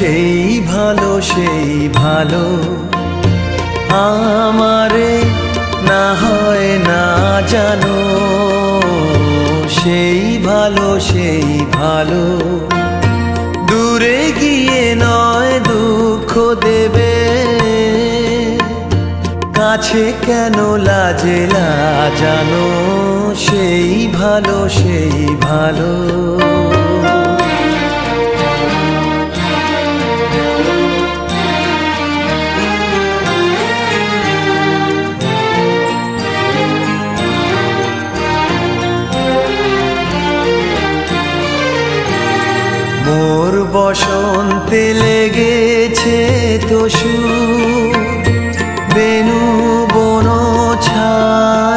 সেই ভালো আমারে না হয় না জানো, সেই ভালো দূরে গিয়ে নয় দুঃখ দেবে, কাছে কেন লাজে লাজানো, সেই ভালো মোর বসন্তে লেগেছে তো সুর, বেনু বন ছায়